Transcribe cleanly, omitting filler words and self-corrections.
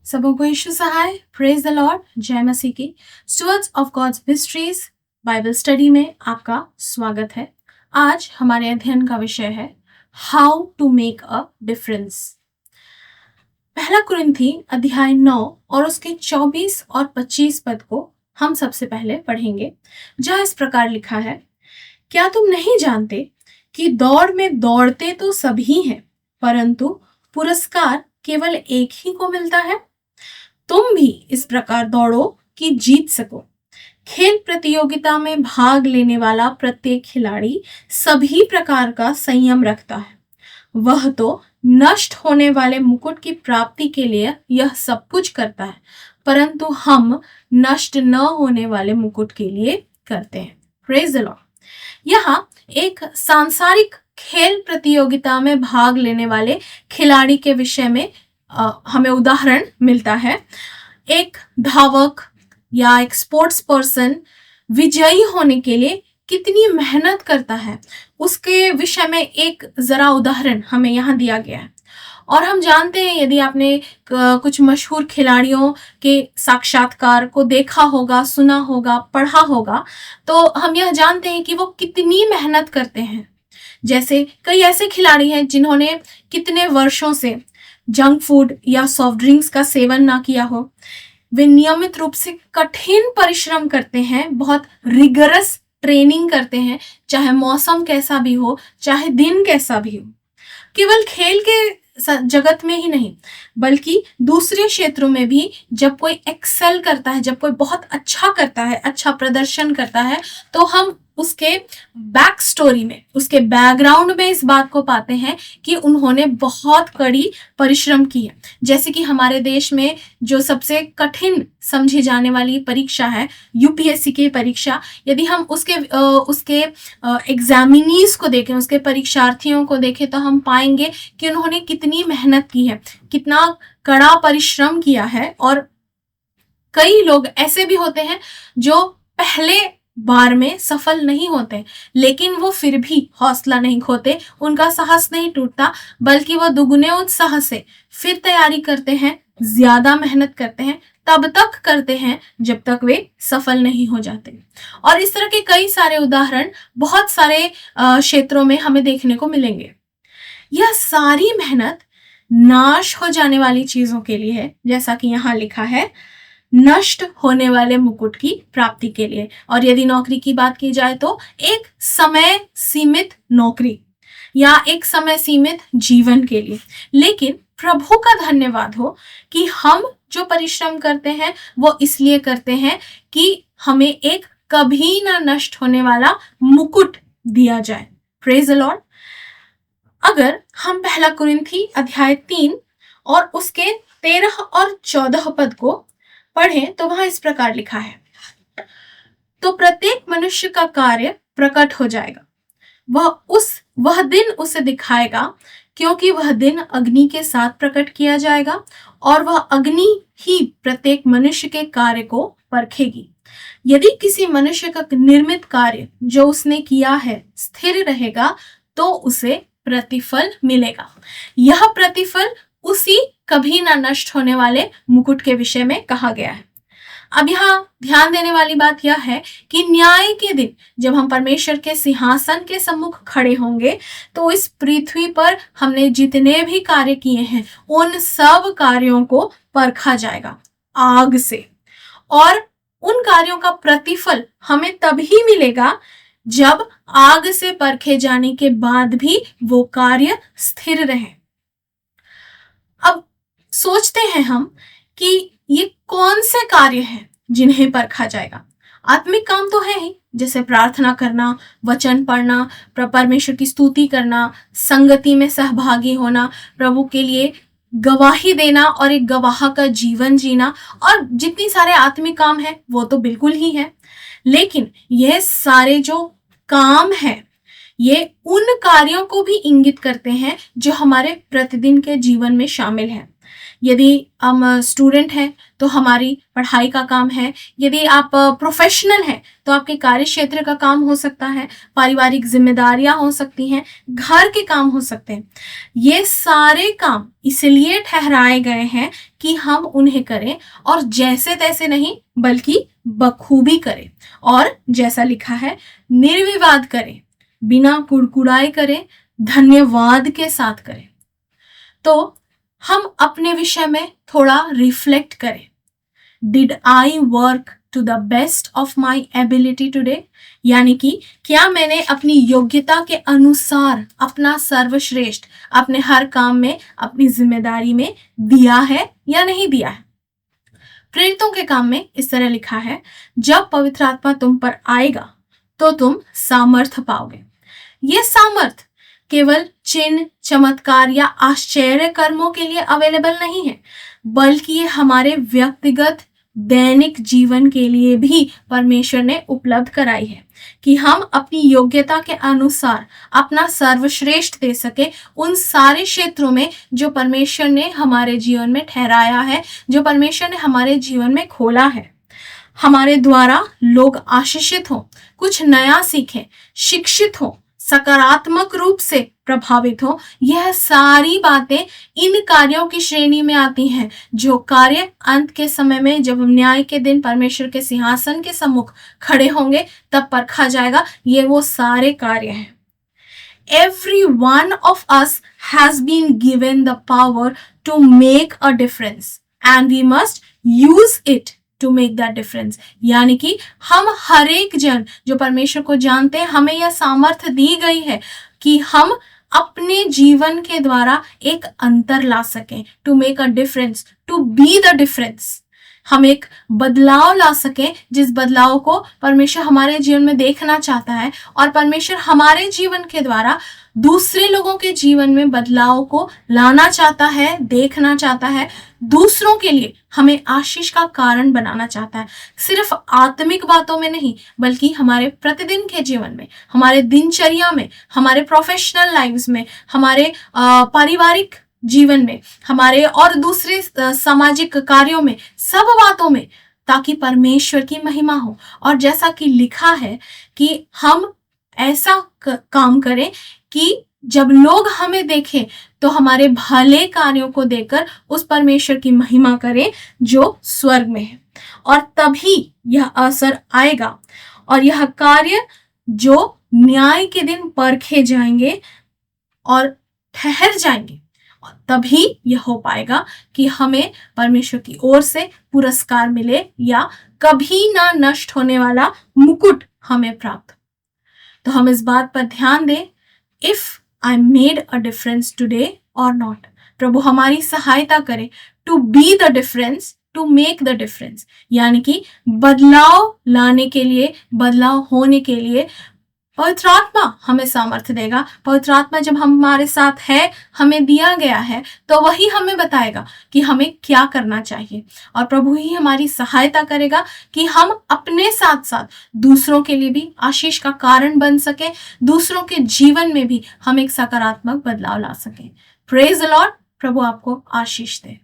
सबों को यीशु सहाय। Praise the Lord. जय मसीह की। Stewards of God's mysteries Bible study में आपका स्वागत है। आज हमारे अध्ययन का विषय है how to make a difference. पहला कुरिन्थी अध्याय 9 और उसके 24 और 25 पद को हम सबसे पहले पढ़ेंगे, जहाँ इस प्रकार लिखा है, क्या तुम नहीं जानते कि दौड़ में दौड़ते तो सभी हैं, परंतु पुरस्कार केवल एक ही को मिलता है। तुम भी इस प्रकार दौड़ो कि जीत सको। खेल प्रतियोगिता में भाग लेने वाला प्रत्येक खिलाड़ी सभी प्रकार का संयम रखता है। वह तो नष्ट होने वाले मुकुट की प्राप्ति के लिए यह सब कुछ करता है, परंतु हम नष्ट न होने वाले मुकुट के लिए करते हैं। Praise the Lord. यहाँ एक सांसारिक खेल प्रतियोगिता में भाग लेने वाले खिलाड़ी के विषय में हमें उदाहरण मिलता है। एक धावक या एक स्पोर्ट्स पर्सन विजयी होने के लिए कितनी मेहनत करता है, उसके विषय में एक जरा उदाहरण हमें यहाँ दिया गया है। और हम जानते हैं, यदि आपने कुछ मशहूर खिलाड़ियों के साक्षात्कार को देखा होगा, सुना होगा, पढ़ा होगा, तो हम यह जानते हैं कि वो कितनी मेहनत करते हैं। जैसे कई ऐसे खिलाड़ी हैं जिन्होंने कितने वर्षों से जंक फूड या सॉफ्ट ड्रिंक्स का सेवन ना किया हो। वे नियमित रूप से कठिन परिश्रम करते हैं, बहुत रिगरस ट्रेनिंग करते हैं, चाहे मौसम कैसा भी हो, चाहे दिन कैसा भी हो। केवल खेल के जगत में ही नहीं, बल्कि दूसरे क्षेत्रों में भी जब कोई एक्सेल करता है, जब कोई बहुत अच्छा करता है, अच्छा प्रदर्शन करता है, तो हम उसके बैक स्टोरी में, उसके बैकग्राउंड में इस बात को पाते हैं कि उन्होंने बहुत कड़ी परिश्रम की है। जैसे कि हमारे देश में जो सबसे कठिन समझी जाने वाली परीक्षा है यूपीएससी की परीक्षा, यदि हम उसके एग्जामिनीज को देखें, उसके परीक्षार्थियों को देखें, तो हम पाएंगे कि उन्होंने कितनी मेहनत की है, कितना कड़ा परिश्रम किया है। और कई लोग ऐसे भी होते हैं जो पहले बार में सफल नहीं होते, लेकिन वो फिर भी हौसला नहीं खोते, उनका साहस नहीं टूटता, बल्कि वो दुगने उत्साह से फिर तैयारी करते हैं, ज्यादा मेहनत करते हैं, तब तक करते हैं जब तक वे सफल नहीं हो जाते। और इस तरह के कई सारे उदाहरण बहुत सारे क्षेत्रों में हमें देखने को मिलेंगे। यह सारी मेहनत नाश हो जाने वाली चीजों के लिए है, जैसा कि यहाँ लिखा है, नष्ट होने वाले मुकुट की प्राप्ति के लिए। और यदि नौकरी की बात की जाए तो एक समय सीमित नौकरी या एक समय सीमित जीवन के लिए। लेकिन प्रभु का धन्यवाद हो कि हम जो परिश्रम करते हैं वो इसलिए करते हैं कि हमें एक कभी ना नष्ट होने वाला मुकुट दिया जाए। Praise the Lord. अगर हम पहला कुरिन्थी अध्याय 3 और उसके 13 और 14 पद को पढ़ें तो वहां इस प्रकार लिखा है, तो प्रत्येक मनुष्य का कार्य प्रकट हो जाएगा, वह दिन उसे दिखाएगा, क्योंकि वह दिन अग्नि के साथ प्रकट किया जाएगा, और वह अग्नि ही प्रत्येक मनुष्य के कार्य को परखेगी। यदि किसी मनुष्य का निर्मित कार्य जो उसने किया है स्थिर रहेगा, तो उसे प्रतिफल मिलेगा। यह प्रतिफल उसी कभी ना नष्ट होने वाले मुकुट के विषय में कहा गया है। अब यहाँ ध्यान देने वाली बात यह है कि न्याय के दिन जब हम परमेश्वर के सिंहासन के सम्मुख खड़े होंगे, तो इस पृथ्वी पर हमने जितने भी कार्य किए हैं उन सब कार्यों को परखा जाएगा आग से, और उन कार्यों का प्रतिफल हमें तभी मिलेगा जब आग से परखे जाने के बाद भी वो कार्य स्थिर रहे। अब सोचते हैं हम कि ये कौन से कार्य हैं जिन्हें परखा जाएगा। आत्मिक काम तो है ही, जैसे प्रार्थना करना, वचन पढ़ना, परमेश्वर की स्तुति करना, संगति में सहभागी होना, प्रभु के लिए गवाही देना और एक गवाह का जीवन जीना, और जितनी सारे आत्मिक काम है वो तो बिल्कुल ही है। लेकिन यह सारे जो काम है ये उन कार्यों को भी इंगित करते हैं जो हमारे प्रतिदिन के जीवन में शामिल हैं। यदि हम स्टूडेंट हैं तो हमारी पढ़ाई का काम है, यदि आप प्रोफेशनल हैं तो आपके कार्य क्षेत्र का काम हो सकता है, पारिवारिक जिम्मेदारियां हो सकती हैं, घर के काम हो सकते हैं। ये सारे काम इसलिए ठहराए गए हैं कि हम उन्हें करें, और जैसे तैसे नहीं बल्कि बखूबी करें, और जैसा लिखा है निर्विवाद करें, बिना कुड़कुड़ाए करें, धन्यवाद के साथ करें। तो हम अपने विषय में थोड़ा रिफ्लेक्ट करें। Did I work to the best of my ability today, यानी कि क्या मैंने अपनी योग्यता के अनुसार अपना सर्वश्रेष्ठ अपने हर काम में, अपनी जिम्मेदारी में दिया है या नहीं दिया है। प्रेरितों के काम में इस तरह लिखा है, जब पवित्र आत्मा तुम पर आएगा तो तुम सामर्थ पाओगे। ये सामर्थ केवल चिन्ह, चमत्कार या आश्चर्य कर्मों के लिए अवेलेबल नहीं है, बल्कि ये हमारे व्यक्तिगत दैनिक जीवन के लिए भी परमेश्वर ने उपलब्ध कराई है, कि हम अपनी योग्यता के अनुसार अपना सर्वश्रेष्ठ दे सके उन सारे क्षेत्रों में जो परमेश्वर ने हमारे जीवन में ठहराया है, जो परमेश्वर ने हमारे जीवन में खोला है। हमारे द्वारा लोग आशीषित हों, कुछ नया सीखें, शिक्षित हों, सकारात्मक रूप से प्रभावित हो। यह सारी बातें इन कार्यों की श्रेणी में आती हैं जो कार्य अंत के समय में, जब हम न्याय के दिन परमेश्वर के सिंहासन के सम्मुख खड़े होंगे, तब परखा जाएगा। ये वो सारे कार्य हैं। Every one of us has been given the power to make a difference and we must use it to make that difference। यानी कि हम हर एक जन जो परमेश्वर को जानते हैं, हमें यह सामर्थ्य दी गई है कि हम अपने जीवन के द्वारा एक अंतर ला सकें, to make a difference, to be the difference. हम एक बदलाव ला सकें, जिस बदलाव को परमेश्वर हमारे जीवन में देखना चाहता है, और परमेश्वर हमारे जीवन के द्वारा दूसरे लोगों के जीवन में बदलाव को लाना चाहता है, देखना चाहता है, दूसरों के लिए हमें आशीष का कारण बनाना चाहता है। सिर्फ आत्मिक बातों में नहीं, बल्कि हमारे प्रतिदिन के जीवन में, हमारे दिनचर्या में, हमारे प्रोफेशनल लाइव्स में, हमारे पारिवारिक जीवन में, हमारे और दूसरे सामाजिक कार्यों में, सब बातों में, ताकि परमेश्वर की महिमा हो। और जैसा कि लिखा है कि हम ऐसा काम करें कि जब लोग हमें देखें तो हमारे भले कार्यों को देखकर उस परमेश्वर की महिमा करें जो स्वर्ग में है। और तभी यह असर आएगा, और यह कार्य जो न्याय के दिन परखे जाएंगे और ठहर जाएंगे, तभी यह हो पाएगा कि हमें परमेश्वर की ओर से पुरस्कार मिले, या कभी ना नष्ट होने वाला मुकुट हमें प्राप्त। तो हम इस बात पर ध्यान दें, if I made a difference today और नॉट। प्रभु हमारी सहायता करे to be the difference, to make the difference, यानी कि बदलाव लाने के लिए, बदलाव होने के लिए पवित्र आत्मा हमें सामर्थ्य देगा। पवित्र आत्मा जब हमारे साथ है, हमें दिया गया है, तो वही हमें बताएगा कि हमें क्या करना चाहिए, और प्रभु ही हमारी सहायता करेगा कि हम अपने साथ साथ दूसरों के लिए भी आशीष का कारण बन सके, दूसरों के जीवन में भी हम एक सकारात्मक बदलाव ला सकें। Praise the Lord. प्रभु आपको आशीष दे।